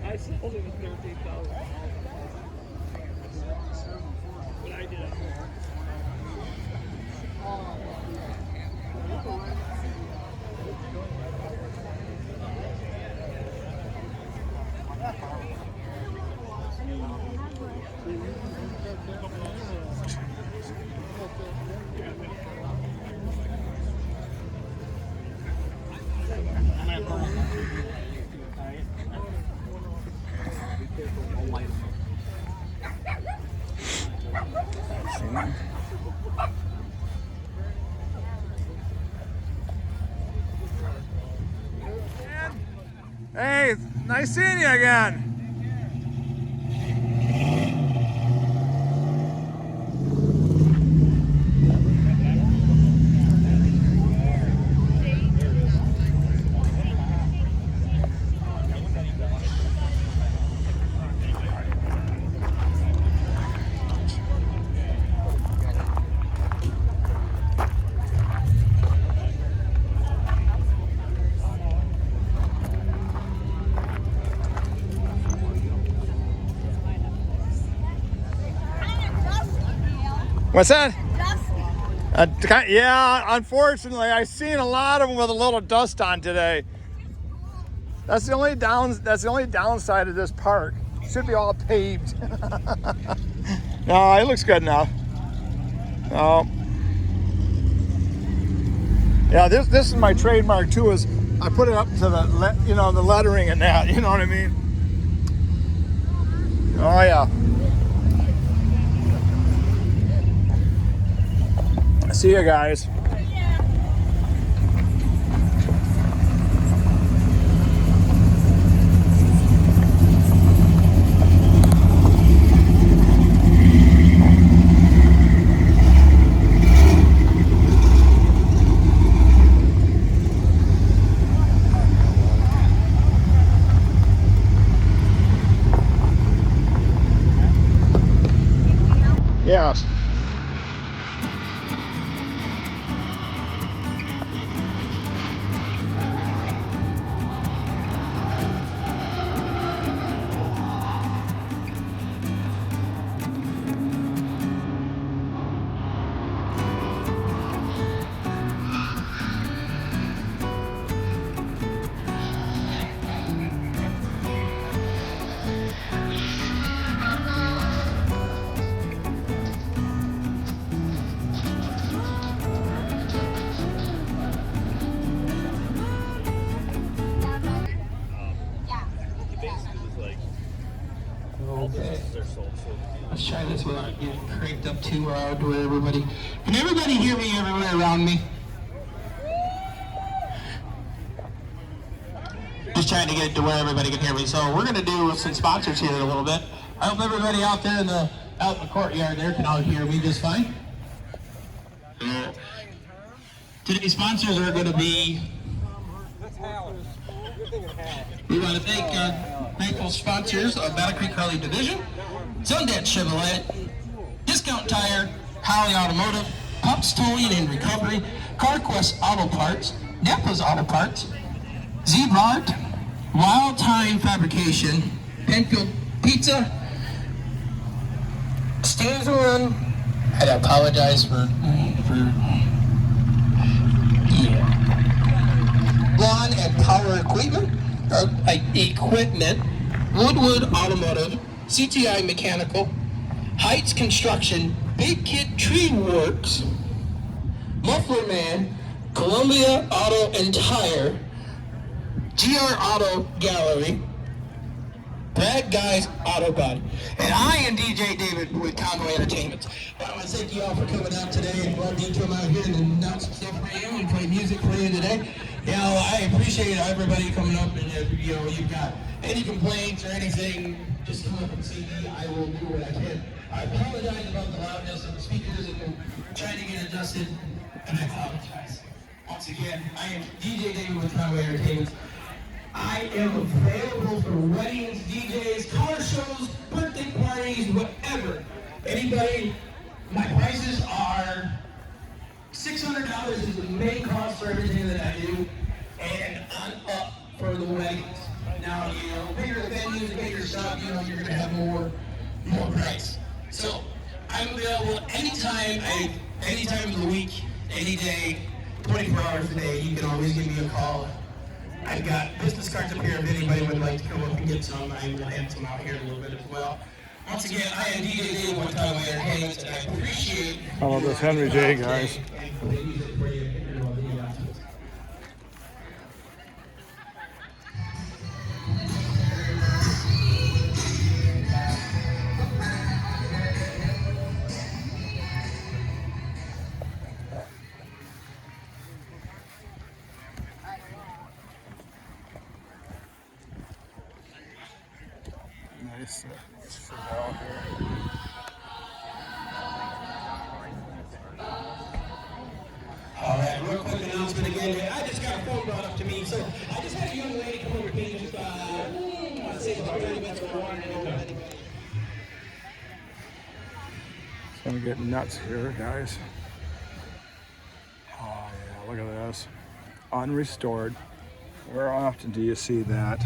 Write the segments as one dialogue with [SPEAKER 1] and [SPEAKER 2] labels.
[SPEAKER 1] I sold it at 13,000. But I did it.
[SPEAKER 2] Hey, nice seeing you again. What's that? Yeah, unfortunately, I've seen a lot of them with a little dust on today. That's the only downside of this park. It should be all paved. No, it looks good now. No. Yeah, this is my trademark too. Is I put it up to the the lettering and that. You know what I mean? Oh yeah. See you guys. Yeah.
[SPEAKER 3] Okay. Let's try this without getting cranked up too loud to everybody. Can everybody hear me everywhere around me? Just trying to get it to where everybody can hear me. So we're going to do some sponsors here in a little bit. I hope everybody out there in the courtyard there can all hear me just fine. Today's sponsors are going to be. We want to thank our thankful sponsors of Battle Creek Harley Division, Sundance Chevrolet, Discount Tire, Holly Automotive, Pups Towing and Recovery, CarQuest Auto Parts, Napa's Auto Parts, Z-Mart, Wild Time Fabrication, Penfield Pizza, Stands Run. I apologize for Lawn and Power Equipment, Woodwood Automotive, CTI Mechanical, Heights Construction, Big Kid Tree Works, Muffler Man, Columbia Auto and Tire, GR Auto Gallery, Bad Guys Auto Body. And I am DJ David with Conway Entertainment. I want to thank you all for coming out today and glad you come out here and announce some stuff for you and play music for you today. You know, I appreciate everybody coming up, and if you've got any complaints or anything, just come up and see me. I will do what I can. I apologize about the loudness of the speakers, and we're trying to get adjusted, and I apologize. Once again, I am DJ David with Conway Entertainment. I am available for weddings, DJs, car shows, birthday parties, whatever. Anybody, my prices are $600 is the main cost for everything that I do, and I'm up for the weddings. Now, you know, bigger the venue, the bigger stuff, you know, you're gonna have more price. So I'm available anytime of the week, any day, 24 hours a day. You can always give me a call. I've got business cards up here if anybody would like to come up and get some. I will hand some out here in a little bit as well. Once again, I am DJ Dave, one time my entertainment, and I appreciate.
[SPEAKER 2] How about this Henry J, guys? Nice.
[SPEAKER 3] All right, real quick announcement again. I just got a phone brought up to me, so I just had a young lady come over here just say about 30 minutes or more.
[SPEAKER 2] It's gonna get nuts here, guys. Oh yeah, look at this. Unrestored. Where often do you see that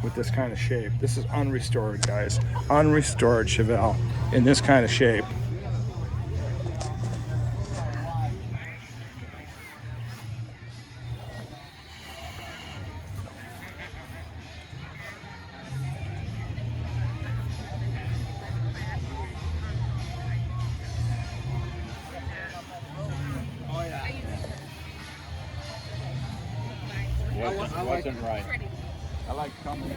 [SPEAKER 2] with this kind of shape? This is unrestored, guys. Unrestored Chevelle in this kind of shape.
[SPEAKER 1] Wasn't right.
[SPEAKER 2] I like coming.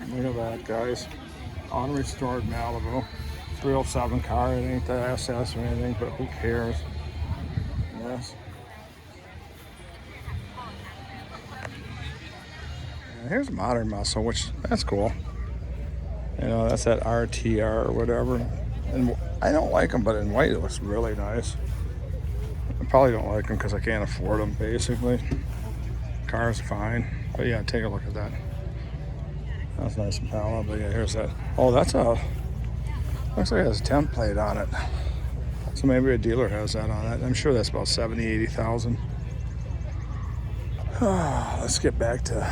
[SPEAKER 2] Look at that, guys. Unrestored Malibu. 307 car. It ain't the SS or anything, but who cares? Yes. And here's modern muscle, which that's cool. You know, that's that RTR or whatever. And I don't like them, but in white it looks really nice. I probably don't like them because I can't afford them, basically. Car's fine. But yeah, take a look at that. That's nice and powerful. But yeah, here's that. Oh, that's a... Looks like it has a temp plate on it. So maybe a dealer has that on it. I'm sure that's about 70, 80,000. Let's get back to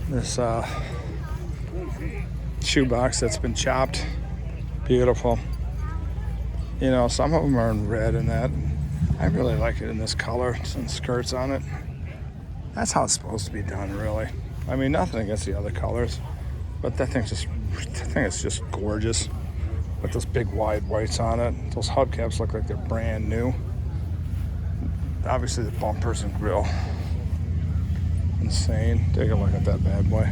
[SPEAKER 2] this shoebox that's been chopped. Beautiful. You know, some of them are in red and that. I really like it in this color. Some skirts on it. That's how it's supposed to be done, really. I mean, nothing against the other colors, but that thing is just gorgeous. With those big wide whites on it. Those hubcaps look like they're brand new. Obviously the bumpers and grill. Insane. Take a look at that bad boy.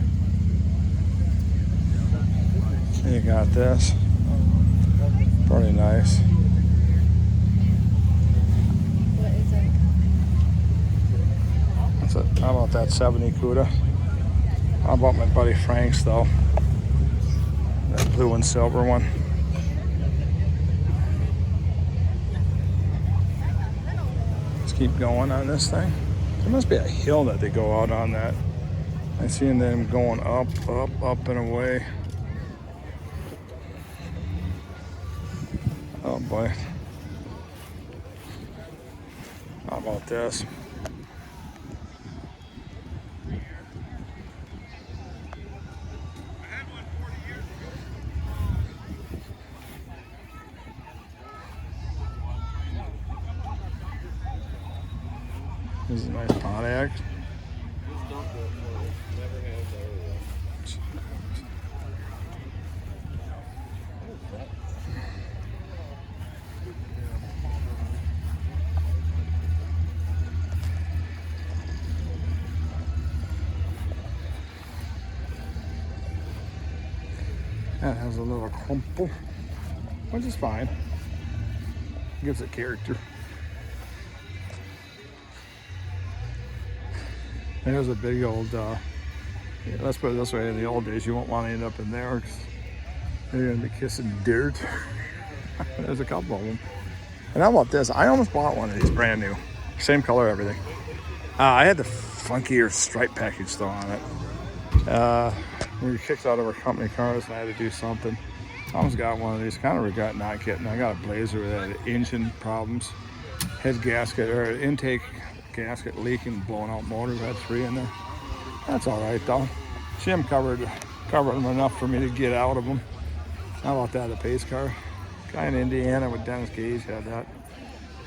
[SPEAKER 2] And you got this. Pretty nice. How about that 70 CUDA? How about my buddy Frank's though? That blue and silver one. Let's keep going on this thing. There must be a hill that they go out on that. I seen them going up, up, up and away. Oh boy. How about this? This is a nice Pontiac. That has a little crumple, which is fine. Gives it character. There's a big old, let's put it this way, in the old days you won't want to end up in there because you're going to be kissing dirt. There's a couple of them. And how about this? I almost bought one of these brand new. Same color, everything. I had the funkier stripe package though on it. We were kicked out of our company cars and I had to do something. I almost got one of these. Kind of regret not getting. I got a Blazer that had engine problems, head gasket or intake gasket leaking, blowing out motor. We had 3 in there. That's all right though. Jim covered them enough for me to get out of them. How about that, a pace car? Guy in Indiana with Dennis Gage had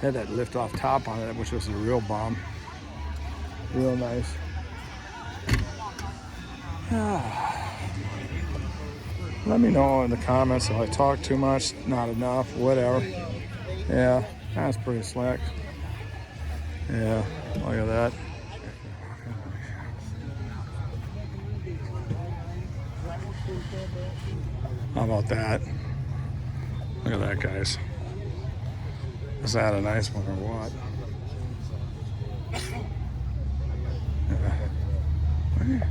[SPEAKER 2] that lift off top on it, which was a real bomb. Real nice. Let me know in the comments if I talk too much, not enough, whatever. Yeah, that's pretty slick. Yeah, look at that. How about that? Look at that, guys. Is that a nice one or what? Yeah.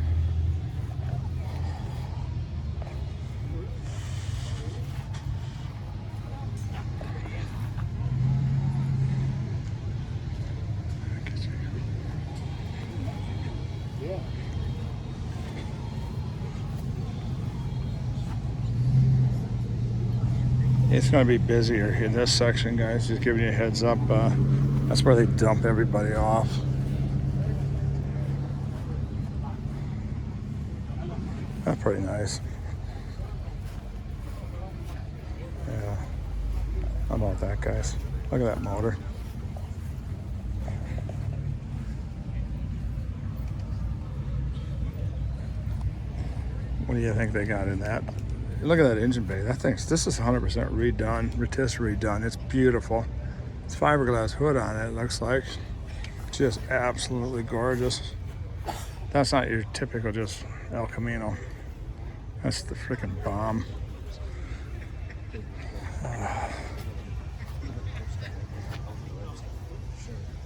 [SPEAKER 2] It's going to be busier in this section, guys. Just giving you a heads up. That's where they dump everybody off. That's pretty nice. Yeah. How about that, guys? Look at that motor. What do you think they got in that? Look at that engine bay. This is 100% redone, rotisserie redone. It's beautiful. It's fiberglass hood on it, looks like. Just absolutely gorgeous. That's not your typical just El Camino. That's the freaking bomb.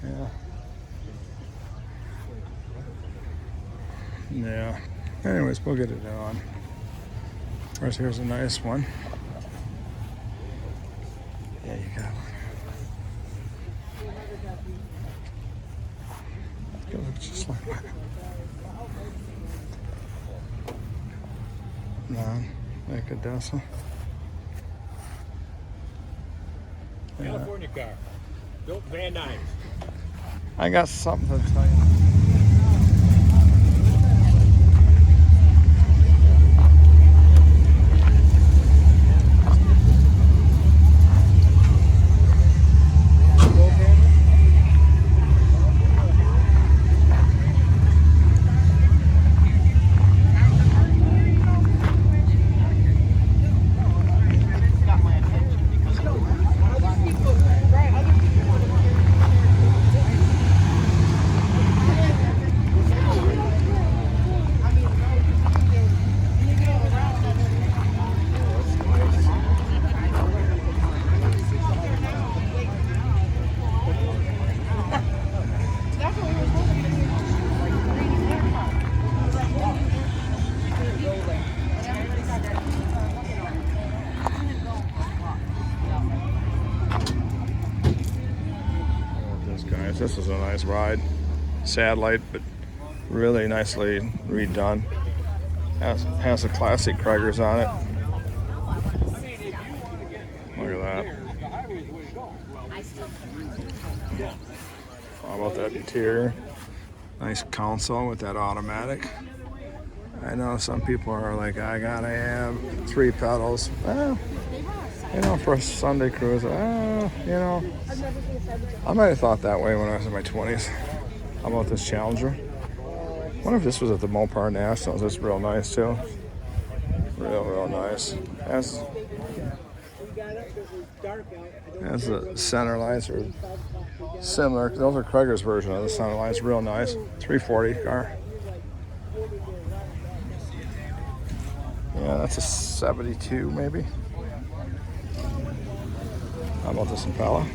[SPEAKER 2] Yeah. Yeah. Anyways, we'll get it on. Of course, here's a nice one. Yeah, you got one. It looks just like that. Like a Dessa.
[SPEAKER 4] California car. Built Van Nuys.
[SPEAKER 2] I got something to tell you. This is a nice ride. Satellite, but really nicely redone. Has the classic Kragers on it. Look at that. How about that interior? Nice console with that automatic. I know some people are like, I gotta have 3 pedals. Well, you know, for a Sunday cruise, you know, I might have thought that way when I was in my 20s. How about this Challenger? I wonder if this was at the Mopar Nationals. It's real nice too. Real nice. Has the center lights are similar. Those are Krieger's version of the center lights. Real nice. 340 car. Yeah, that's a 72 maybe. How about this Impala?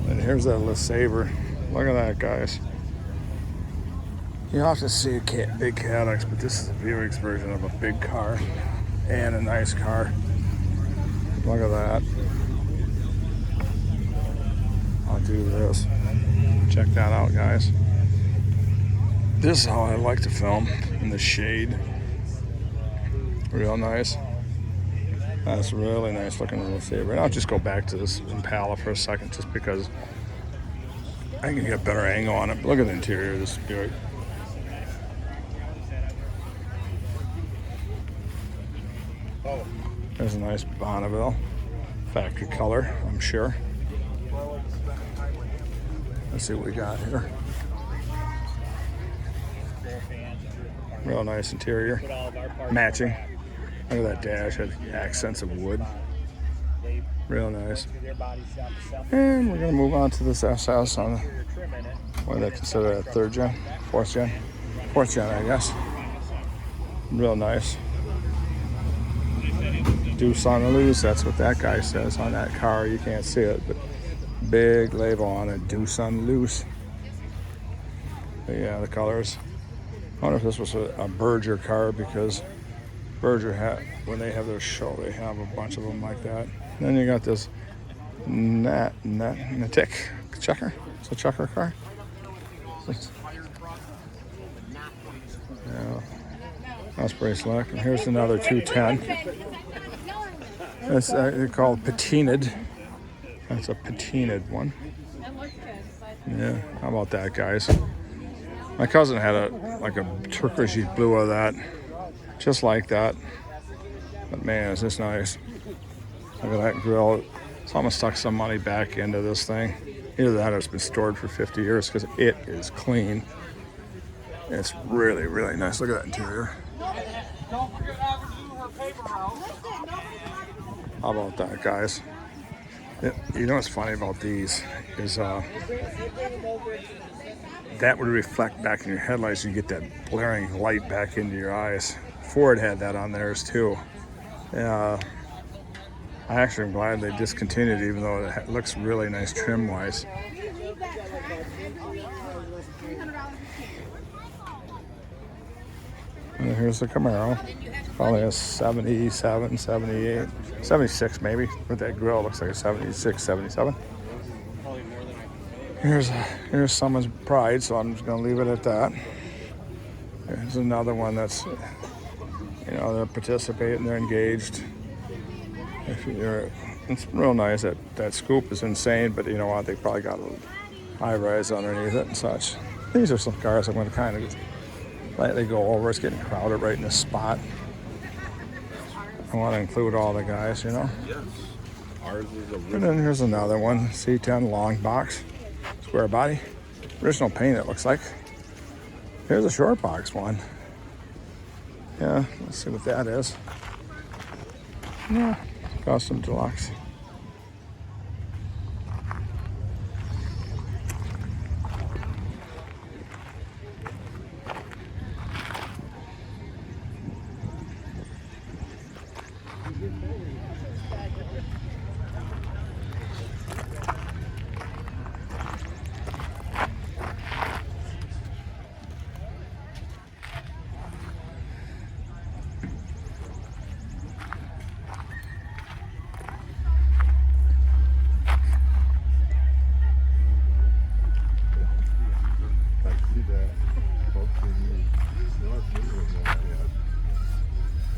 [SPEAKER 2] And here's that LeSabre. Look at that, guys. You often see big Cadillacs, but this is a Buick's version of a big car and a nice car. Look at that. I'll do this. Check that out, guys. This is how I like to film, in the shade. Real nice. That's really nice looking receiver. And I'll just go back to this Impala for a second just because I can get a better angle on it. But look at the interior of this Buick. There's a nice Bonneville. Factory color, I'm sure. Let's see what we got here. Real nice interior. Matching. Look at that dash, had accents of wood. Real nice. And we're gonna move on to this SS on what do they consider a 3rd gen? 4th gen? 4th gen, I guess. Real nice. Deuce on the loose, that's what that guy says on that car. You can't see it, but big label on it, deuce on the loose. But yeah, the colors. I wonder if this was a Berger car, because Berger had, when they have their show, they have a bunch of them like that. And then you got this Natic checker. It's a checker car. Yeah, that's pretty slick. And here's another 210. It's called patinaed. That's a patinaed one. Yeah, how about that, guys? My cousin had a turquoise blue of that, just like that. But man, is this nice. Look at that grill. It's almost stuck some money back into this thing. Either that or it's been stored for 50 years because it is clean. It's really, really nice. Look at that interior. How about that, guys? You know what's funny about these is that would reflect back in your headlights. You get that blaring light back into your eyes. Ford had that on theirs too. I actually am glad they discontinued it, even though it looks really nice trim-wise. And here's the Camaro. Probably a 77, 78, 76 maybe. With that grill, looks like a 76, 77. Here's someone's pride, so I'm just gonna leave it at that. There's another one that's, they're participating, they're engaged. It's real nice. That scoop is insane, but you know what? They probably got a high-rise underneath it and such. These are some cars I'm going to kind of lightly go over. It's getting crowded right in this spot. I want to include all the guys, Yes.
[SPEAKER 4] Ours is a
[SPEAKER 2] And then here's another one, C10 long box, square body, original paint. It looks like. Here's a short box one. Yeah, let's see what that is. Yeah. Custom deluxe.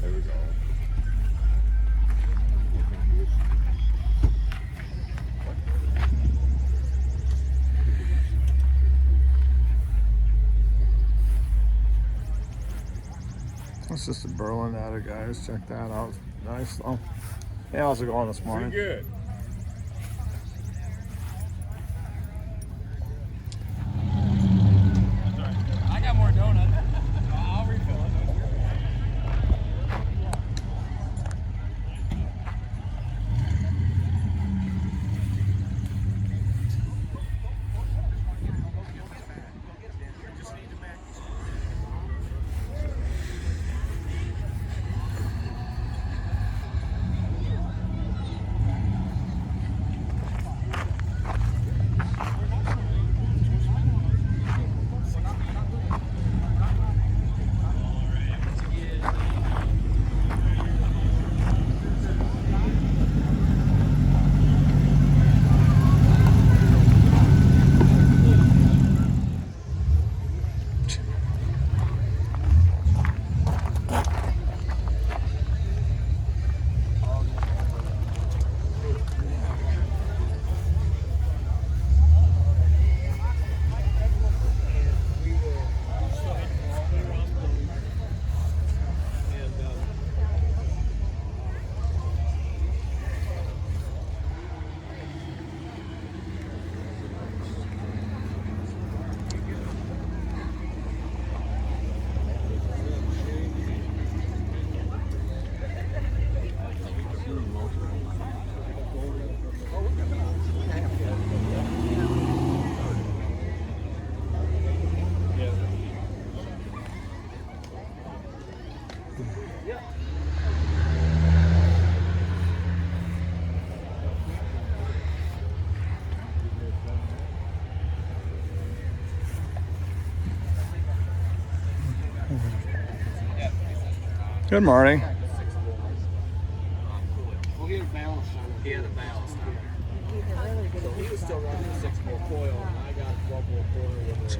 [SPEAKER 4] There we go.
[SPEAKER 2] That's just a Berlin out of guys. Check that out. Nice. Oh, hey, how's it going this morning?
[SPEAKER 4] Pretty good.
[SPEAKER 1] I got more donuts. I'll refill it.
[SPEAKER 2] Good morning.
[SPEAKER 1] Well, he had a ballast on it. He had a ballast on it. So he was still running a 6-bore coil, and I got a 12-bore coil with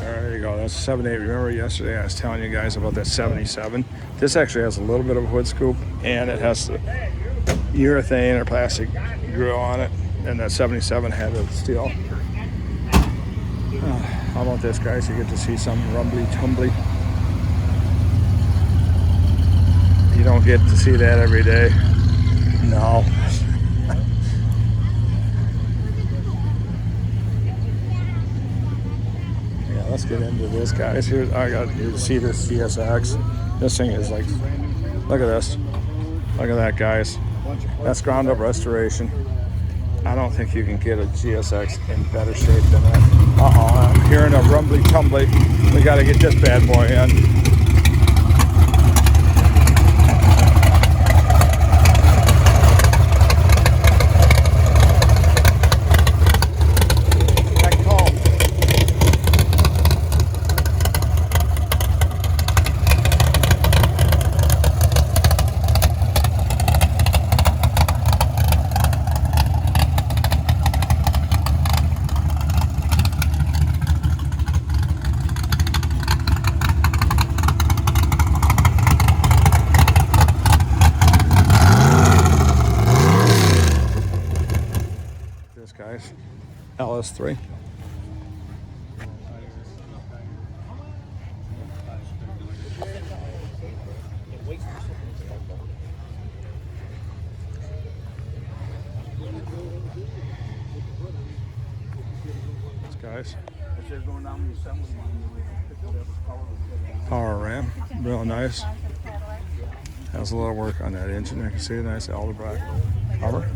[SPEAKER 2] There you go. That's 78. Remember yesterday I was telling you guys about that 77? This actually has a little bit of a hood scoop, and it has the urethane or plastic grill on it, and that 77 had a steel. How about this, guys? You get to see some rumbly tumbly. You don't get to see that every day. No. Yeah, let's get into this, guys. Here, I got you to see this CSX. This thing is like, look at this. Look at that, guys. That's ground up restoration. I don't think you can get a GSX in better shape than that. I'm hearing a rumbly tumbly. We got to get this bad boy in. Guys, LS3. Guys, power ram, real nice. Has a little work on that engine. I can see a nice Elderbrock cover.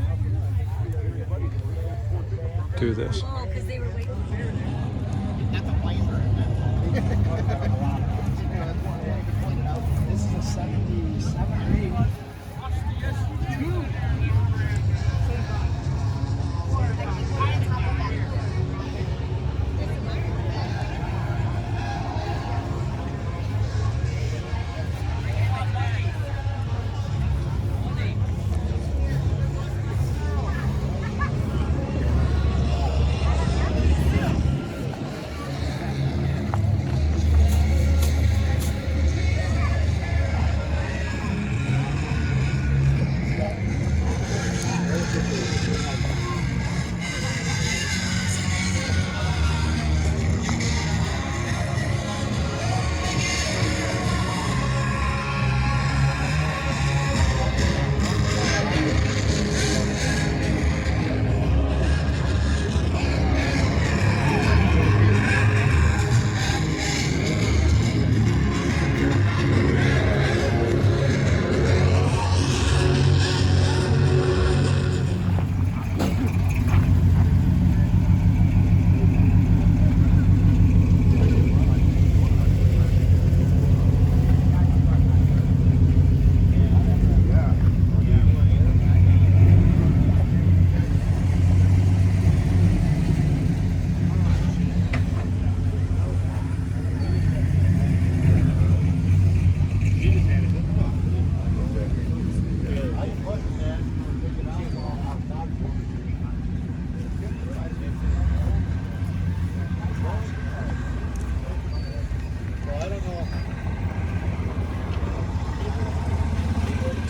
[SPEAKER 2] Do this.
[SPEAKER 5] Oh, because they were waiting for
[SPEAKER 1] This is a 77 or 8.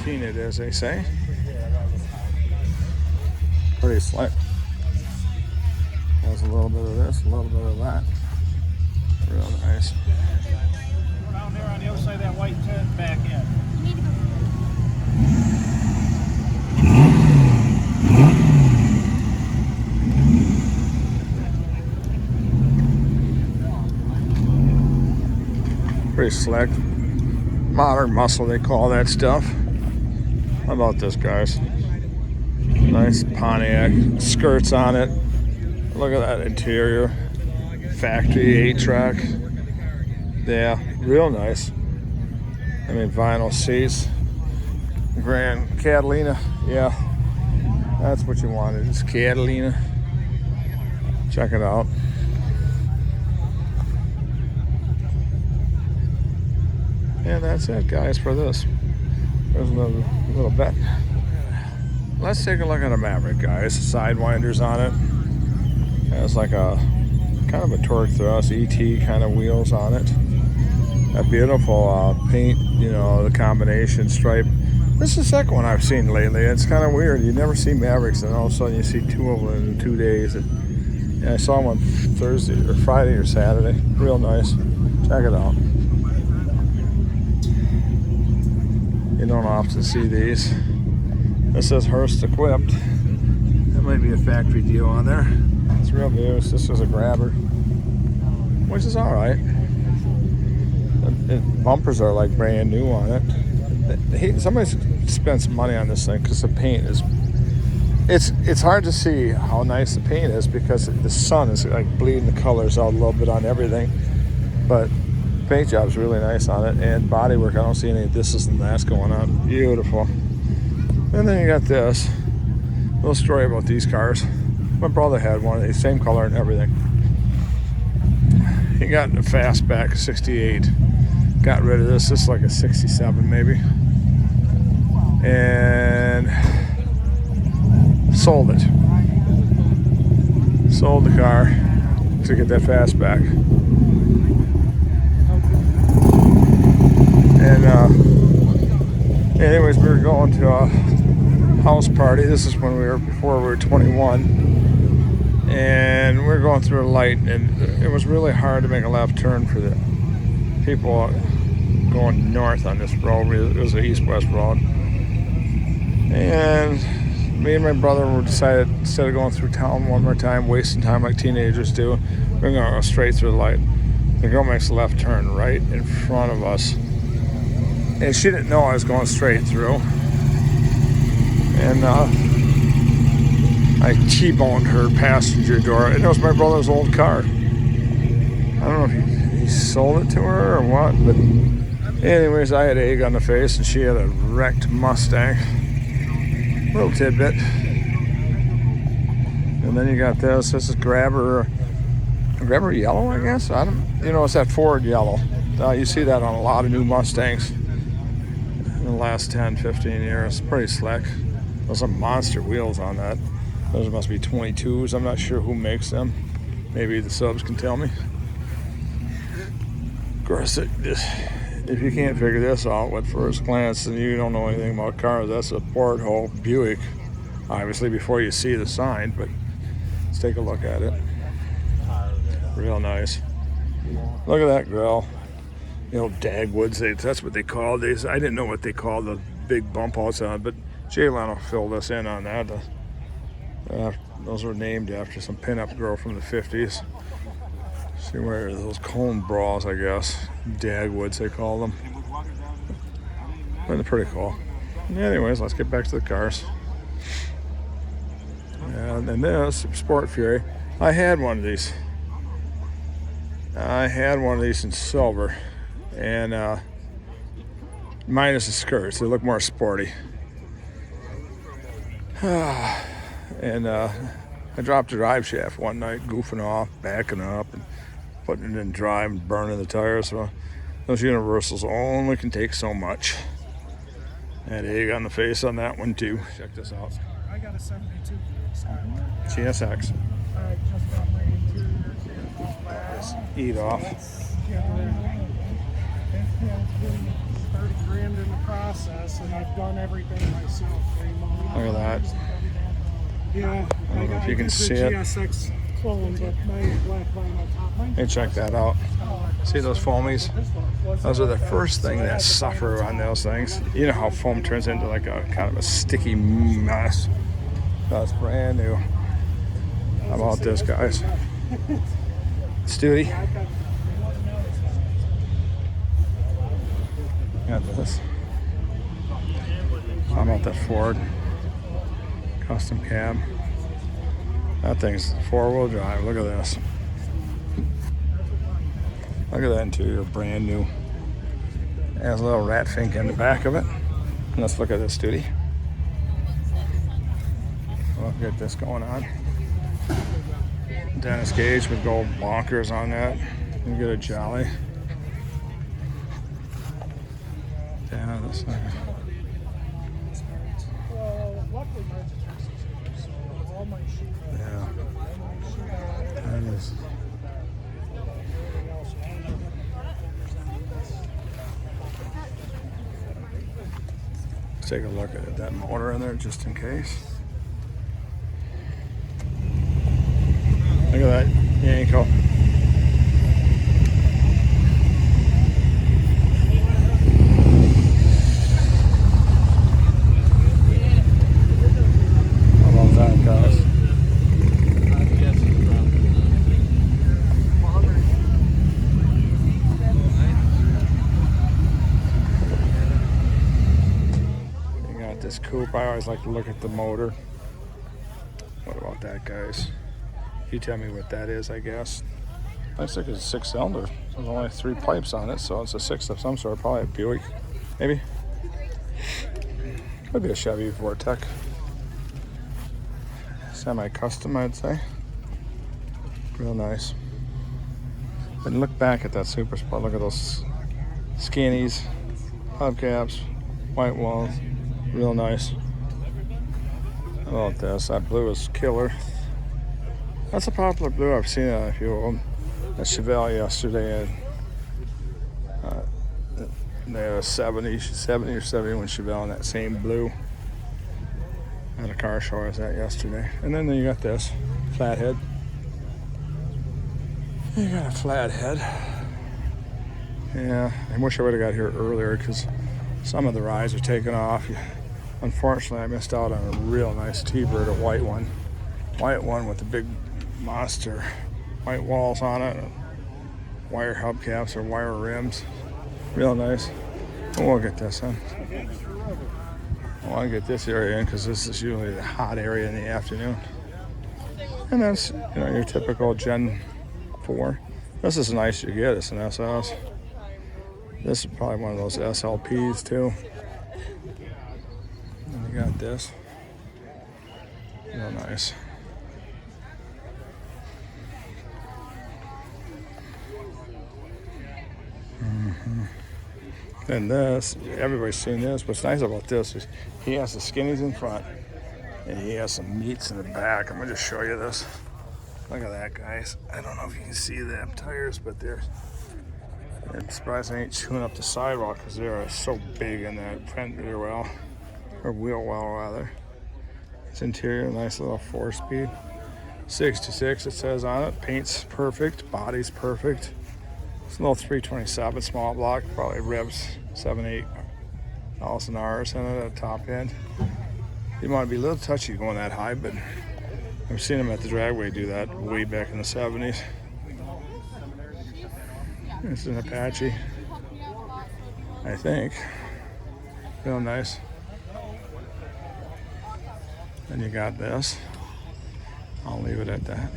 [SPEAKER 2] It is, they say. Pretty slick. Has a little bit of this, a little bit of that. Real nice.
[SPEAKER 1] Down there on the other side of that white tent, back in.
[SPEAKER 2] Pretty slick. Modern muscle, they call that stuff. How about this, guys? Nice Pontiac skirts on it. Look at that interior. Factory 8-track. Yeah, real nice. I mean, vinyl seats. Grand Catalina. Yeah, that's what you wanted. It's Catalina. Check it out. And that's it, guys, for this. There's another little bit. Let's take a look at a Maverick, guys. Sidewinders on it. Has like a kind of a torque thrust, ET kind of wheels on it. A beautiful paint, you know, the combination stripe. This is the second one I've seen lately. It's kind of weird. You never see Mavericks, and all of a sudden you see two of them in 2 days. And I saw one Thursday or Friday or Saturday. Real nice. Check it out. You don't often see these. This says Hearst equipped. That might be a factory deal on there. It's real views. This is a grabber, which is all right. The bumpers are like brand new on it. Somebody spent some money on this thing because the paint is. It's hard to see how nice the paint is because the sun is like bleeding the colors out a little bit on everything. But paint job's really nice on it, and bodywork. I don't see any this and that's going on. Beautiful. And then you got this little story about these cars. My brother had one of these, same color and everything. He got a fastback 68. Got rid of this. This is like a 67 maybe. And sold it. Sold the car to get that fastback. And anyways, we were going to a house party. This is when before we were 21. And we were going through a light, and it was really hard to make a left turn for the people going north on this road. It was an east-west road. And me and my brother decided, instead of going through town one more time, wasting time like teenagers do, we're going to go straight through the light. The girl makes a left turn right in front of us. And she didn't know I was going straight through. And I T-boned her passenger door. And it was my brother's old car. I don't know if he sold it to her or what, but anyways, I had egg on the face and she had a wrecked Mustang. Little tidbit. And then you got this. This is grabber yellow, I guess. I don't. You know, it's that Ford yellow. You see that on a lot of new Mustangs in the last 10, 15 years. Pretty slick. Those are monster wheels on that. Those must be 22s. I'm not sure who makes them. Maybe the subs can tell me. Of course, if you can't figure this out at first glance, then you don't know anything about cars. That's a porthole Buick, obviously, before you see the sign, but let's take a look at it. Real nice. Look at that grill. You know, Dagwoods, that's what they call these. I didn't know what they called the big bump outs on, but Jay Leno filled us in on that. Those were named after some pinup girl from the 50s. See where those cone bras, I guess. Dagwoods, they call them. But they're pretty cool. Anyways, let's get back to the cars. And then this, Sport Fury. I had one of these. In silver. And minus the skirts. They look more sporty. And I dropped a drive shaft one night, goofing off, backing up, and putting it in drive and burning the tires. So those universals only can take so much. Had egg on the face on that one too. Check this out.
[SPEAKER 5] I got a 72
[SPEAKER 2] GSX.
[SPEAKER 5] I just got my interior
[SPEAKER 2] Just eat off.
[SPEAKER 5] It's been 30 grand in the process, and I've done everything myself.
[SPEAKER 2] Look at that.
[SPEAKER 5] Yeah,
[SPEAKER 2] I don't know if you can
[SPEAKER 5] did
[SPEAKER 2] see
[SPEAKER 5] the
[SPEAKER 2] it.
[SPEAKER 5] GSX clone, but my black vinyl top.
[SPEAKER 2] Hey, check that out. See those foamies? Those are the first thing that suffer on those things. You know how foam turns into like a kind of a sticky mess. That's brand new. How about this, guys? Studi. Got this. How about that Ford custom cab? That thing's 4-wheel drive. Look at this. Look at that interior, brand new. Has a little rat fink in the back of it. And let's look at this Studi. Look at this going on. Dennis Gage would go bonkers on that. You get a Jolly.
[SPEAKER 5] Well, luckily mine's a Texas here, so all my sheep
[SPEAKER 2] Yeah. That is.
[SPEAKER 5] everything else. I don't know what the part figures on this.
[SPEAKER 2] Let's take a look at that motor in there just in case. Look at that Yanko. How about that, guys? You got this coupe. I always like to look at the motor. What about that, guys? You tell me what that is, I guess. Looks like it's a 6-cylinder. There's only 3 pipes on it, so it's a 6 of some sort. Probably a Buick, maybe. Could be a Chevy Vortec. Semi-custom, I'd say. Real nice. And look back at that Super Sport. Look at those skinnies, hubcaps, white walls. Real nice. How about this? That blue is killer. That's a popular blue. I've seen a few of them. At Chevelle yesterday, they had a 70 or 71 Chevelle in that same blue. At a car show I was at yesterday. And then you got this flathead. You got a flathead. Yeah, I wish I would have got here earlier because some of the rides are taken off. Unfortunately, I missed out on a real nice T-Bird, a white one. White one with the big monster white walls on it. Wire hubcaps or wire rims. Real nice. And we'll get this in. I want to get this area in because this is usually the hot area in the afternoon. And that's, your typical Gen 4. This is nice you get. It's an SS. This is probably one of those SLPs too. And you got this. Real nice. And this, everybody's seen this. What's nice about this is he has the skinnies in front and he has some meats in the back. I'm gonna just show you this. Look at that, guys. I don't know if you can see them tires, but I'm surprised they ain't chewing up the sidewalk because they are so big in that front rear well, or wheel well rather. It's interior, nice little 4-speed. 66 it says on it. Paint's perfect, body's perfect. It's a little 327 small block, probably revs 7.8 Allison R's in it at the top end. You want to be a little touchy going that high, but I've seen them at the dragway do that way back in the 70s. It's an Apache, I think. Real nice. And you got this. I'll leave it at that.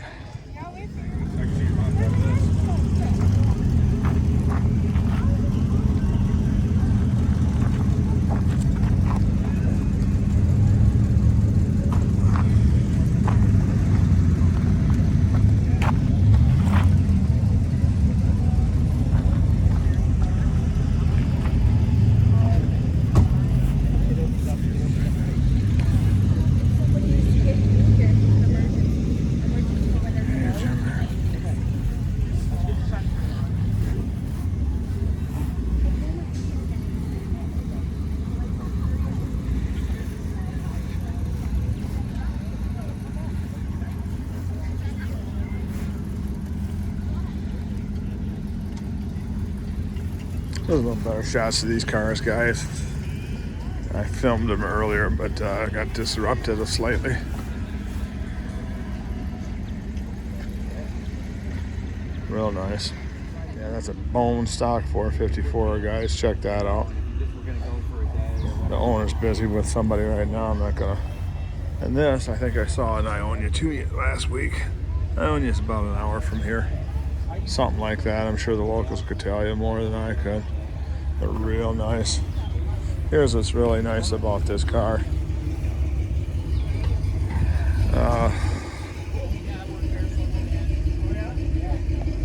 [SPEAKER 2] There's a little better shots of these cars, guys. I filmed them earlier, but I got disrupted slightly. Real nice. Yeah, that's a bone stock 454, guys. Check that out. The owner's busy with somebody right now. I'm not gonna. And this, I think I saw in Ionia too last week. Ionia's about an hour from here. Something like that. I'm sure the locals could tell you more than I could. But real nice. Here's what's really nice about this car.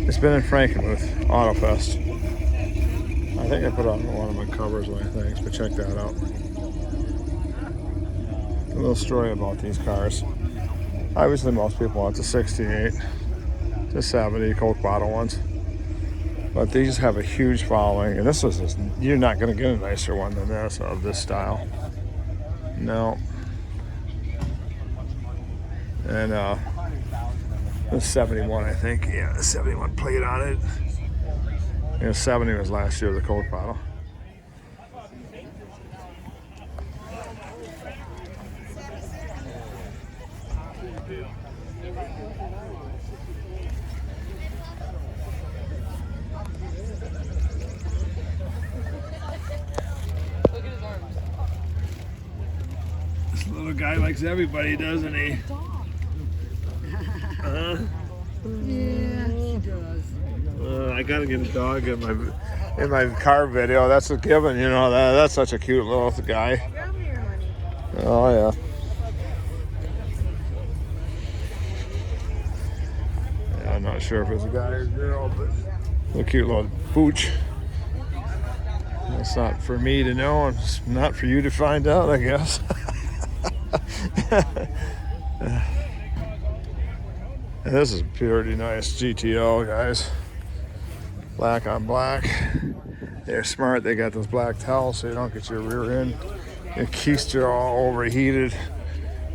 [SPEAKER 2] It's been in Frankenmuth Auto Fest. I think think I put on one of my covers one of my things, but check that out. A little story about these cars. Obviously, most people want the 68, the 70 Coke bottle ones. But these have a huge following, and this is just, you're not going to get a nicer one than this of this style. No. And the 71, I think. Yeah, the 71 plate on it. Yeah, 70 was last year, the Coke bottle. This little guy likes everybody, doesn't he?
[SPEAKER 5] Yeah, he does.
[SPEAKER 2] I gotta get a dog in my car video. That's a given, you know. That's such a cute little guy. Oh yeah. Yeah, I'm not sure if it's a guy or a girl, but a cute little pooch. It's not for me to know. It's not for you to find out, I guess. And this is a pretty nice GTO, guys. Black on black. They're smart. They got those black towels so you don't get your rear end and keister all overheated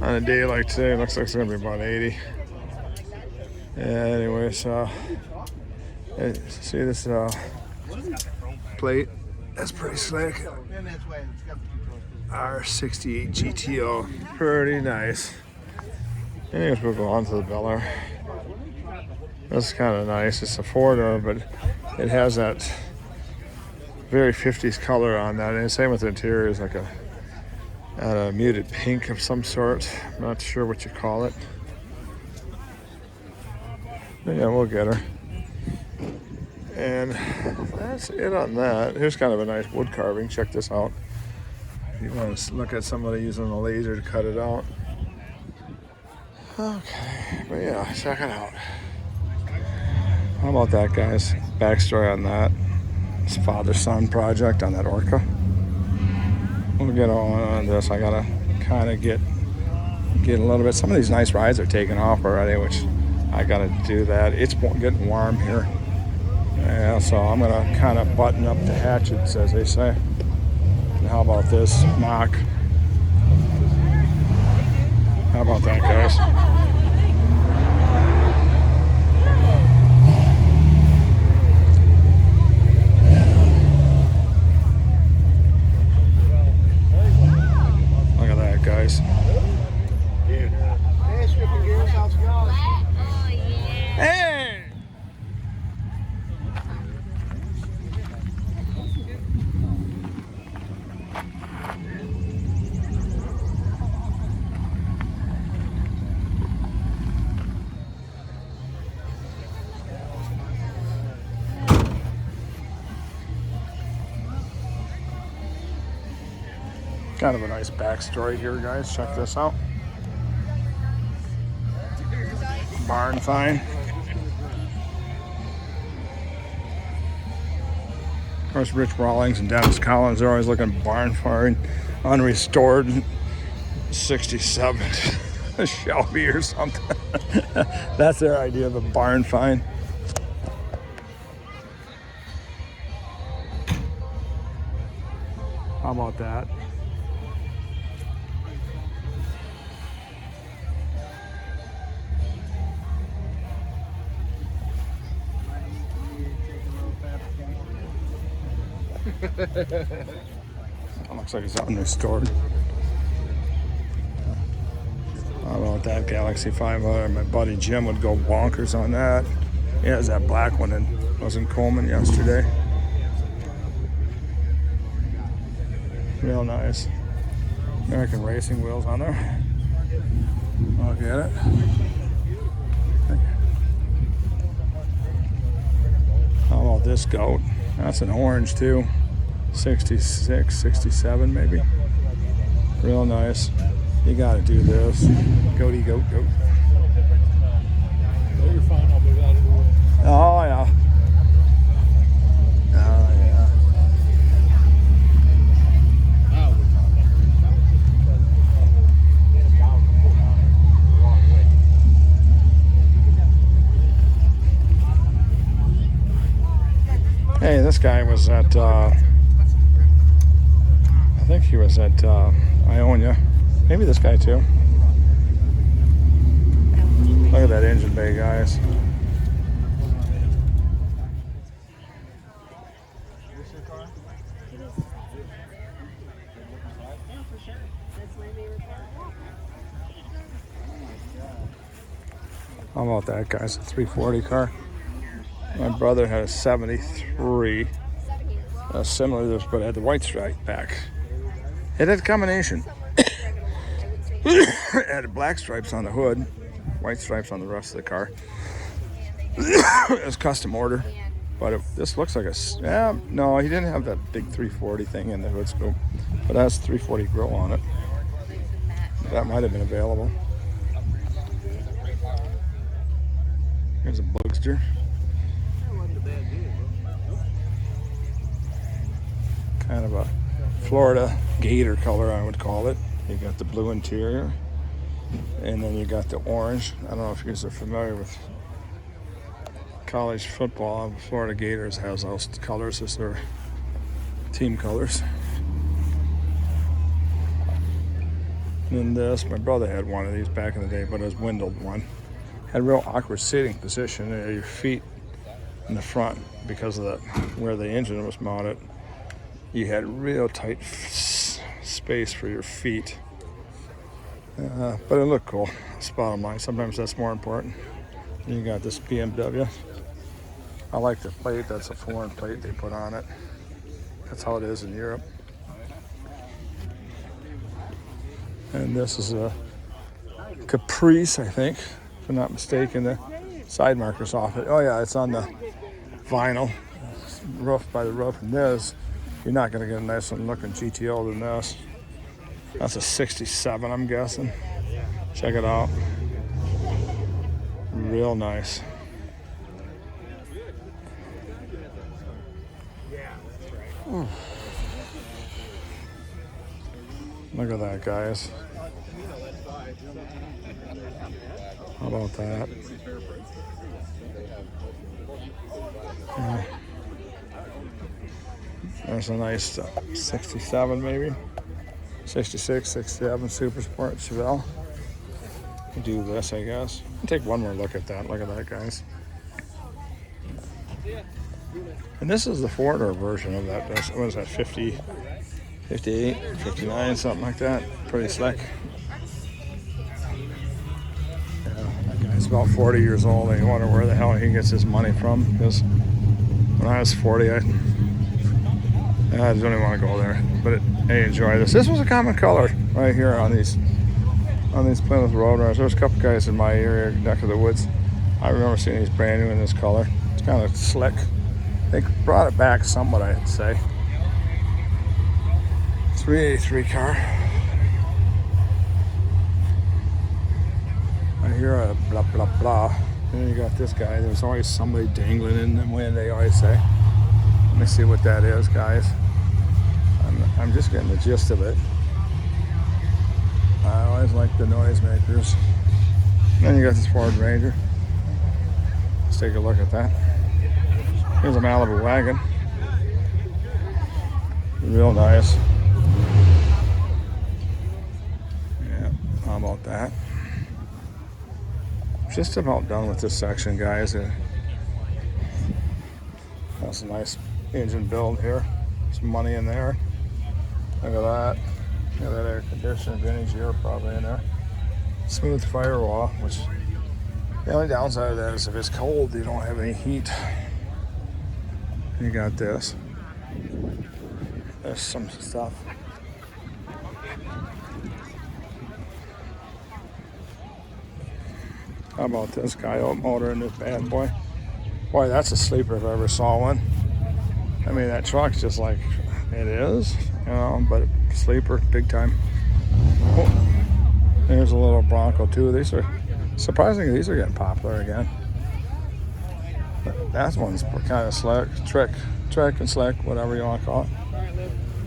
[SPEAKER 2] on a day like today. Looks like it's gonna be about 80. Anyway, so see this plate? That's pretty slick. R68 GTO, pretty nice. Anyways, we'll go on to the Bel Air. This is kind of nice. It's a four-door, but it has that very 50s color on that. And same with the interior, is like a muted pink of some sort. I'm not sure what you call it. But yeah, we'll get her. And that's it on that. Here's kind of a nice wood carving. Check this out. If you want to look at somebody using a laser to cut it out. Okay, but yeah, check it out. How about that, guys? Backstory on that. It's father-son project on that Orca. We'll get on this. I gotta kind of get a little bit. Some of these nice rides are taking off already, which I gotta do that. It's getting warm here. Yeah, so I'm gonna kind of button up the hatchets, as they say. And how about this mock? How about that, guys? Look at that, guys.
[SPEAKER 5] Hey, stripping gears, how's it going?
[SPEAKER 2] Hey! Kind of a nice backstory here, guys. Check this out. Barn find. Of course, Rich Rawlings and Dennis Collins are always looking barn find, unrestored 67 Shelby or something. That's their idea of a barn find. How about that? Looks like it's unrestored. How about that Galaxy 500? My buddy Jim would go bonkers on that. He has that black one and was in Coleman yesterday. Real nice. American Racing wheels on there. Look at it. How about this goat? That's an orange too. 66, 67 maybe. Real nice. You gotta do this. Goaty goat.
[SPEAKER 5] Oh, you're fine. I'll move out of the way.
[SPEAKER 2] Oh yeah. Oh yeah. this guy was at, I think he was at Ionia. Maybe this guy too. Look at that engine bay, guys. How about that, guys? A 340 car. My brother had a 73. Similar to this, but it had the white stripe back. It had a combination. It had black stripes on the hood, white stripes on the rest of the car. It was custom order, but this looks like a, yeah, no, he didn't have that big 340 thing in the hood scoop, but it has 340 grill on it. That might have been available. Here's a Bugster. Kind of a Florida gator color, I would call it. You got the blue interior, and then you got the orange. I don't know if you guys are familiar with college football. Florida Gators has those colors as their team colors. And then this, my brother had one of these back in the day, but it was windowed one. Had a real awkward sitting position. Your feet in the front because of that, where the engine was mounted. You had real tight space for your feet. But it looked cool. That's bottom line. Sometimes that's more important. And you got this BMW. I like the plate. That's a foreign plate they put on it. That's how it is in Europe. And this is a Caprice, I think, if I'm not mistaken. The side markers off it. Oh yeah, it's on the vinyl roof by the roof. And this, you're not going to get a nice one looking GTO than this. That's a 67, I'm guessing. Check it out. Real nice. Ooh. Look at that, guys. How about that? Yeah. There's a nice 67 maybe. 66, 67 Super Sport Chevelle. Do this, I guess. I'll take one more look at that. Look at that, guys. And this is the four-door version of that. What is that, 50, 58, 59, something like that. Pretty slick. Yeah, that guy's about 40 years old, and you wonder where the hell he gets his money from. Because when I was 40, I don't even want to go there. But I enjoy this. This was a common color right here on these Plymouth Roadrunners. There's a couple guys in my area, neck of the woods. I remember seeing these brand new in this color. It's kind of slick. They brought it back somewhat, I'd say. 383 car. I hear a blah, blah, blah. And then you got this guy. There's always somebody dangling in the wind, they always say. Let me see what that is, guys. I'm just getting the gist of it. I always like the noisemakers. And then you got this Ford Ranger. Let's take a look at that. Here's a Malibu wagon. Real nice. Yeah, how about that? Just about done with this section, guys. That's a nice engine build here. Some money in there. Look at that. Look at that air conditioner, vintage Europe probably in there. Smooth firewall, which the only downside of that is if it's cold, you don't have any heat. You got this. There's some stuff. How about this Coyote motor in this bad boy? Boy, that's a sleeper if I ever saw one. I mean, that truck's just like, it is, you know, but sleeper, big time. Oh, there's a little Bronco too. These are, surprisingly, these are getting popular again. That one's kind of slick, trick and slick, whatever you want to call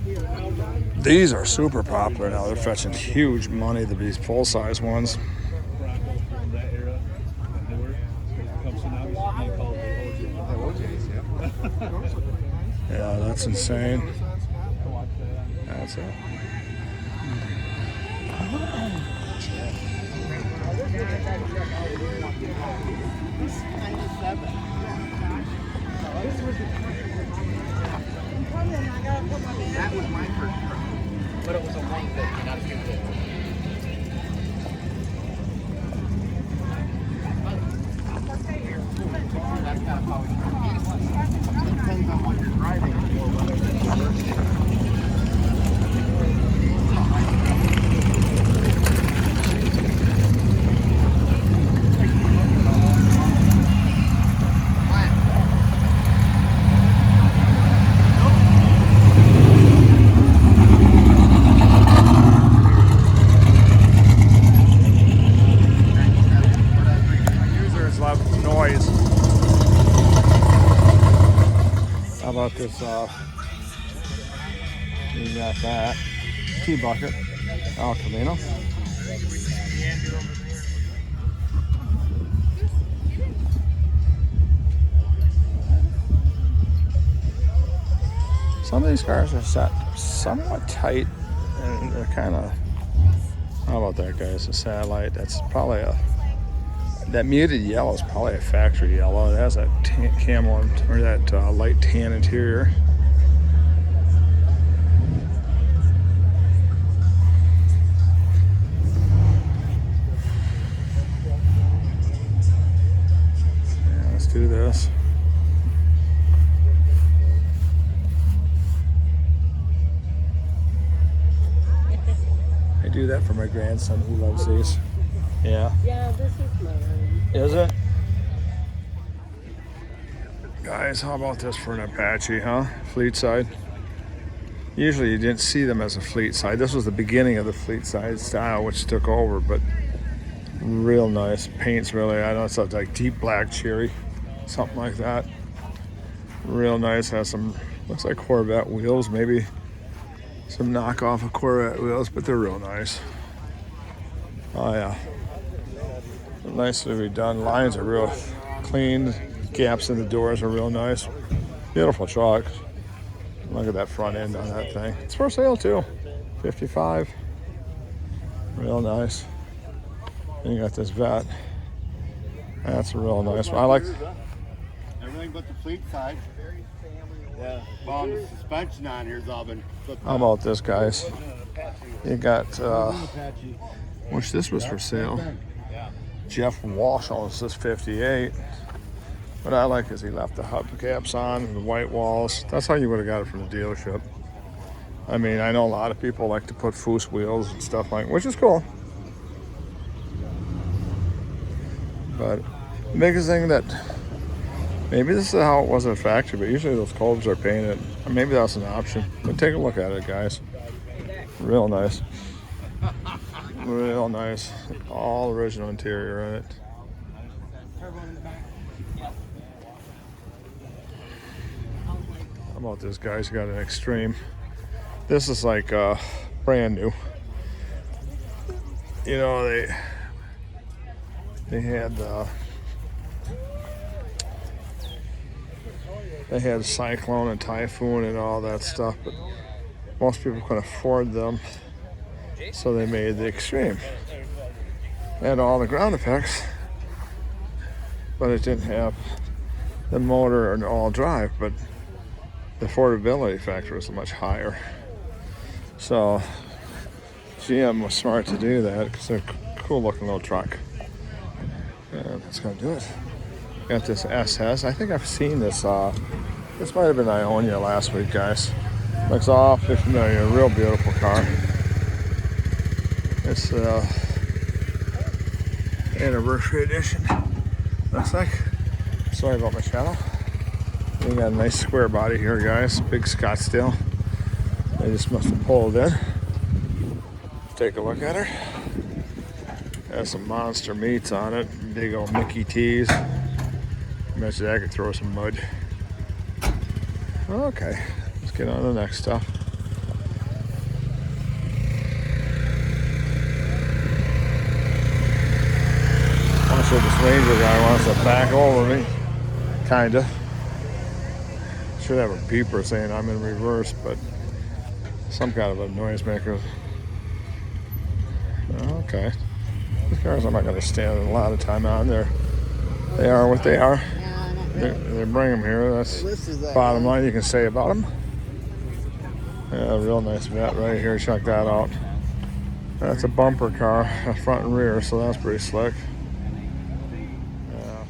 [SPEAKER 2] it. These are super popular now. They're fetching huge money, these full-size ones. Yeah, that's insane. That's it.
[SPEAKER 1] That was my first truck, but it was a 150, not a 250. That's kind of how it depends on what you're driving for, whether that's
[SPEAKER 2] Users love noise. How about this? You got that tea bucket, El Camino. Some of these cars are set somewhat tight, and they're kind of. How about that, guys? A satellite. That's probably a. That muted yellow is probably a factory yellow. It has that camo or that light tan interior. Yeah, let's do this. I do that for my grandson. He loves these. Yeah.
[SPEAKER 6] Yeah, this is mine.
[SPEAKER 2] Is it? Guys, how about this for an Apache, huh? Fleet side. Usually you didn't see them as a fleet side. This was the beginning of the fleet side style, which took over, but real nice. Paint's really, I know it's like deep black cherry, something like that. Real nice. Has some, looks like Corvette wheels, maybe some knockoff of Corvette wheels, but they're real nice. Oh yeah. Nicely redone. Lines are real clean. Gaps in the doors are real nice. Beautiful truck. Look at that front end on that thing. It's for sale too. 55. Real nice. And you got this Vet. That's a real nice one. I like.
[SPEAKER 7] Everything but the fleet side. Yeah. Well, the suspension on here has all been flipped.
[SPEAKER 2] How about this, guys? You got. Wish this was for sale. Jeff Walsh owns this 58. What I like is he left the hubcaps on and the white walls. That's how you would have got it from the dealership. I mean, I know a lot of people like to put foose wheels and stuff like, which is cool. But the biggest thing that maybe this is how it was at factory, but usually those Colbs are painted. Or maybe that's an option. But take a look at it, guys. Real nice. Real nice. All original interior in it. How about this, guys? Got an Extreme. This is like brand new. You know, they had Cyclone and Typhoon and all that stuff, but most people couldn't afford them. So they made the Extreme. It had all the ground effects, but it didn't have the motor and all drive, but the affordability factor was much higher. So GM was smart to do that because they're a cool looking little truck. And that's gonna do it. Got this SS. I think I've seen this. This might have been Ionia last week, guys. Looks awfully familiar. Real beautiful car. It's anniversary edition. Looks like. Sorry about my shadow. We got a nice square body here, guys. Big Scottsdale. They just must have pulled in. Take a look at her. Has some monster meats on it. Big old Mickey T's. Bet you that could throw some mud. Okay, let's get on to the next stuff. Also, this Ranger guy wants to back over me. Kinda. should have a beeper saying I'm in reverse, but some kind of a noisemaker. Okay. These cars I'm not going to stand a lot of time on there. They are what they are. They bring them here. That's bottom line you can say about them. Yeah, real nice vet right here. Check that out. That's a bumper car, front and rear, so that's pretty slick. Yeah.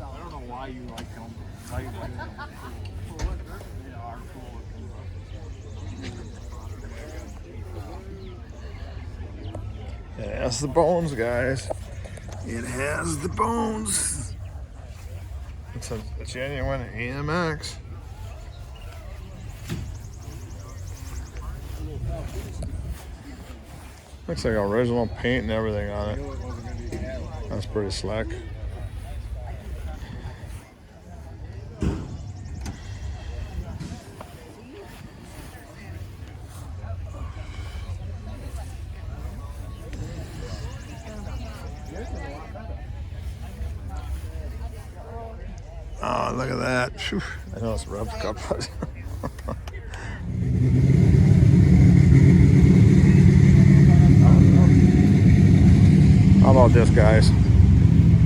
[SPEAKER 1] I don't know why you like them. Why you like them. They are cool.
[SPEAKER 2] It has the bones, guys. It has the bones. It's a genuine AMX. Looks like original paint and everything on it. That's pretty slick. Oh, look at that. Whew. I know it's a replica, but how about this, guys?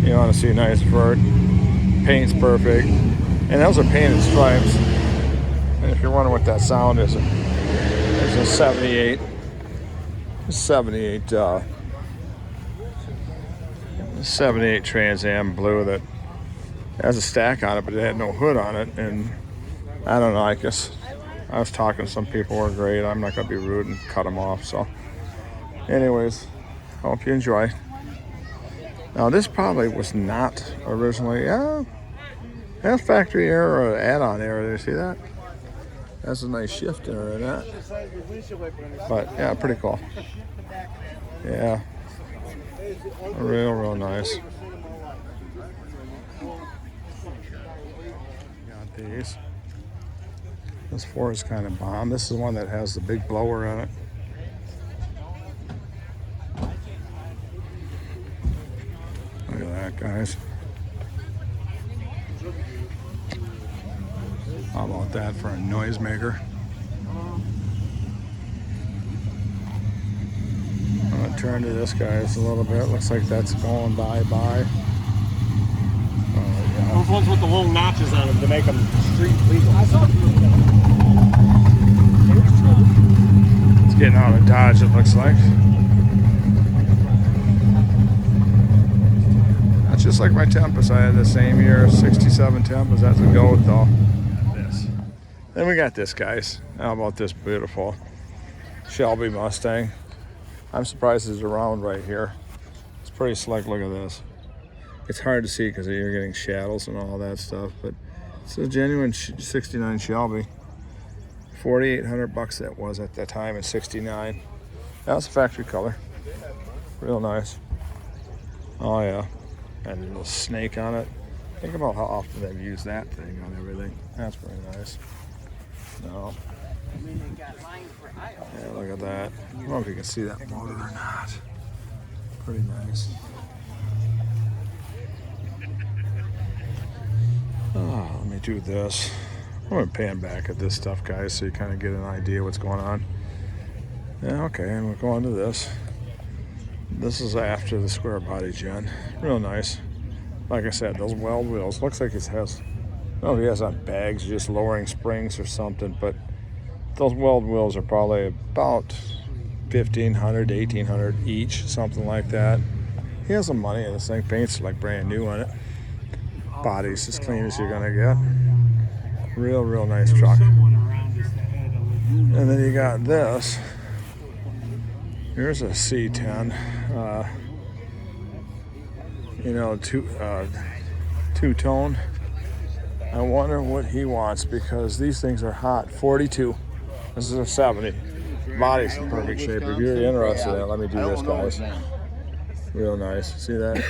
[SPEAKER 2] You want to see nice vert. Paint's perfect. And those are painted stripes. And if you're wondering what that sound is, there's a 78 Trans Am blue that has a stack on it, but it had no hood on it. And I don't know, I guess I was talking to some people who are great. I'm not going to be rude and cut them off. So anyways, hope you enjoy. Now this probably was not originally, that's factory error or add-on error. You see that? That's a nice shift error in that. But yeah, pretty cool. Yeah, real nice. Got these. This 4 is kind of bomb. This is one that has the big blower in it. Look at that, guys. How about that for a noisemaker? I'm gonna turn to this, guys, a little bit. Looks like that's going bye-bye.
[SPEAKER 1] Those ones with the little notches on them to make them street legal.
[SPEAKER 2] It's getting out of Dodge, it looks like. That's just like my Tempest. I had the same year, 67 Tempest. That's a goat, though. Then we got this, guys. How about this beautiful Shelby Mustang? I'm surprised it's around right here. It's pretty slick. Look at this. It's hard to see because you're getting shadows and all that stuff, but it's a genuine 69 Shelby. $4,800 that was at that time in 69. That's a factory color. Real nice. Oh yeah. And a little snake on it. Think about how often they've used that thing on everything. That's pretty nice. No. Yeah, look at that. I don't know if you can see that motor or not. Pretty nice. Oh, let me do this. I'm going to pan back at this stuff, guys, so you kind of get an idea what's going on. Yeah, okay, and we'll go on to this. This is after the square body gen. Real nice. Like I said, those weld wheels. Looks like he has, I don't know if he has on bags, just lowering springs or something, but those weld wheels are probably about $1,500 to $1,800 each, something like that. He has some money, and this thing paints like brand new on it. Body's as clean as you're gonna get. Real nice truck. And then you got this. Here's a C10. You know, two-tone. I wonder what he wants because these things are hot. 42. This is a 70. Body's in perfect shape. If you're interested in it, let me do this, guys. Real nice. See that?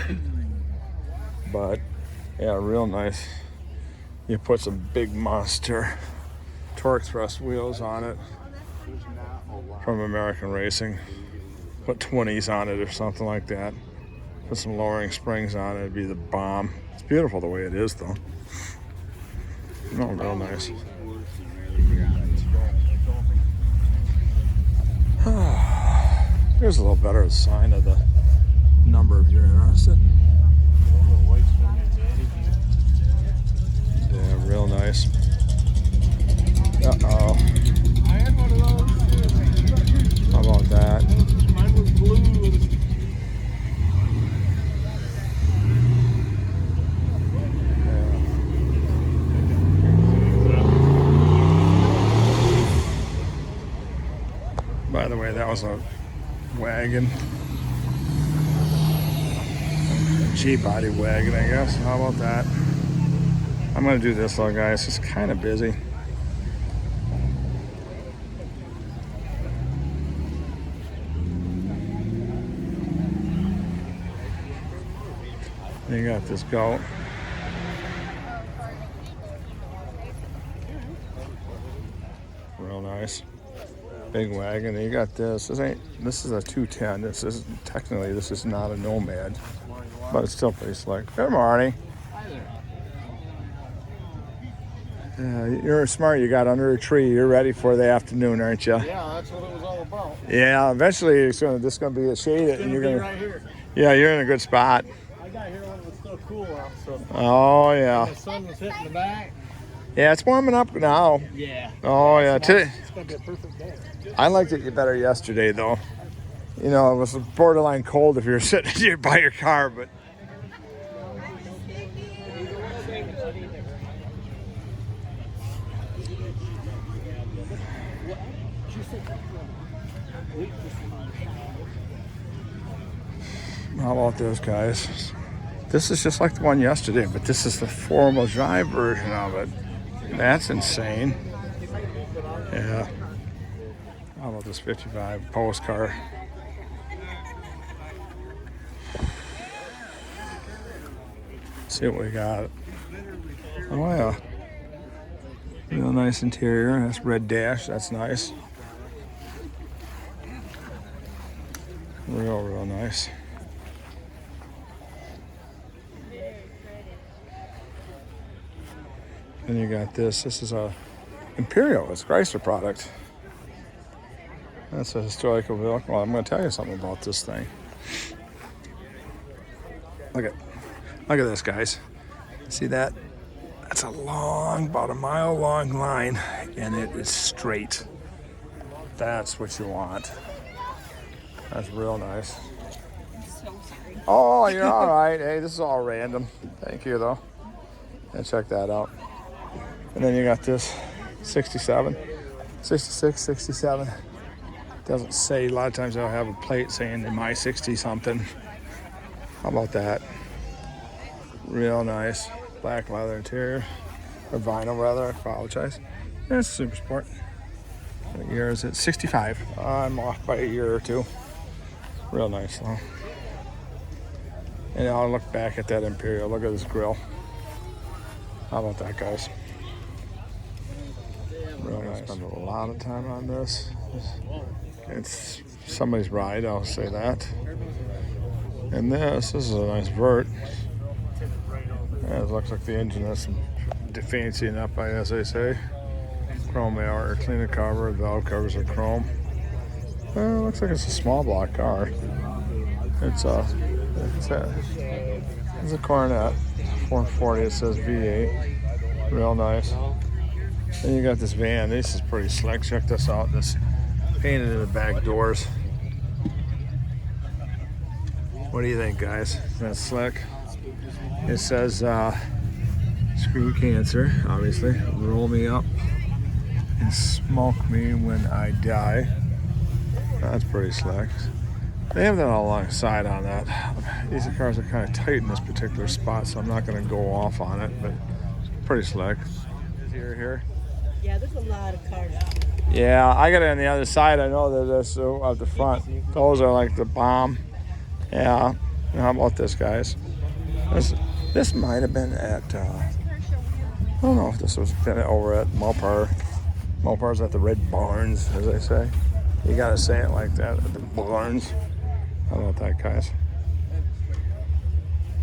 [SPEAKER 2] But yeah, real nice. You put some big monster torque thrust wheels on it from American Racing. Put 20s on it or something like that. Put some lowering springs on it. It'd be the bomb. It's beautiful the way it is, though. No, real nice. Here's a little better sign of the number if you're interested. Yeah, real nice. Uh-oh.
[SPEAKER 1] I had one of those.
[SPEAKER 2] How about that?
[SPEAKER 1] Mine was blue.
[SPEAKER 2] By the way, that was a wagon. A G-body wagon, I guess. How about that? I'm going to do this though, guys. It's kind of busy. You got this goat. Real nice. Big wagon. And you got this. This is a 210. This is technically not a Nomad, but it's still pretty slick. Good morning. You're smart. You got under a tree. You're ready for the afternoon, aren't you?
[SPEAKER 1] Yeah, that's what it was all about.
[SPEAKER 2] Yeah. Eventually, this is gonna be a shade, and you're gonna.
[SPEAKER 1] Right here.
[SPEAKER 2] Yeah, you're in a good spot.
[SPEAKER 1] I got here when it was still cool out, so
[SPEAKER 2] Oh yeah.
[SPEAKER 1] the sun was hitting the back.
[SPEAKER 2] Yeah, it's warming up now.
[SPEAKER 1] Yeah.
[SPEAKER 2] Oh yeah. Today,
[SPEAKER 1] It's gonna be a perfect day.
[SPEAKER 2] I liked it better yesterday, though. You know, it was borderline cold if you were sitting here by your car, but. How about this, guys? This is just like the one yesterday, but this is the four-wheel drive version of it. That's insane. Yeah. How about this 55 postcard? See what we got. Oh yeah. Real nice interior. That's red dash. That's nice. Real nice. Then you got this. This is a Imperial. It's a Chrysler product. That's a historical vehicle. Well, I'm going to tell you something about this thing. Look at this, guys. See that? That's a long, about a mile long line, and it is straight. That's what you want. That's real nice.
[SPEAKER 6] I'm so sorry.
[SPEAKER 2] Oh, you're all right. Hey, this is all random. Thank you, though. And check that out. And then you got this 67, 66, 67. Doesn't say, a lot of times they'll have a plate saying in my 60 something. How about that? Real nice. Black leather interior. Or vinyl rather, I apologize. Yeah, it's a Super Sport. What year is it? 65. I'm off by a year or two. Real nice though. And I'll look back at that Imperial. Look at this grill. How about that, guys? Really nice. Spend a lot of time on this. It's somebody's ride, I'll say that. And this is a nice vert. Yeah, it looks like the engine has some fancying up, as they say. Chrome or cleaner cover, valve covers are chrome. Well, it looks like it's a small block car. It's a Coronet 440. It says V8. Real nice. Then you got this van. This is pretty slick. Check this out. This painted in the back doors. What do you think, guys? That's slick. It says screw cancer, obviously. Roll me up and smoke me when I die. That's pretty slick. They have that all alongside on that. These cars are kind of tight in this particular spot, so I'm not going to go off on it, but pretty slick. Here.
[SPEAKER 8] Yeah, there's a lot of cars.
[SPEAKER 2] Yeah, I got it on the other side. I know that this at the front. Those are like the bomb. Yeah. How about this, guys? This might have been at. I don't know if this was over at Mopar. Mopar's at the Red Barns, as they say. You gotta say it like that, at the barns. How about that, guys?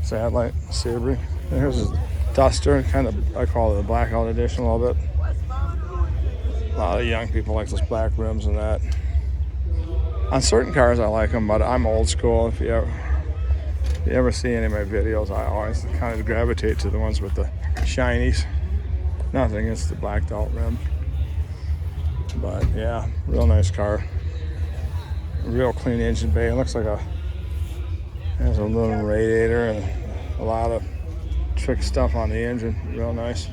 [SPEAKER 2] Satellite, Sebring. Here's a Duster, kind of, I call it a blackout edition a little bit. A lot of young people like those black rims and that. On certain cars, I like them, but I'm old school. If you ever see any of my videos, I always kind of gravitate to the ones with the shinies. Nothing against the blacked out rim. But yeah, real nice car. Real clean engine bay. It looks like there's a little radiator and a lot of trick stuff on the engine. Real nice.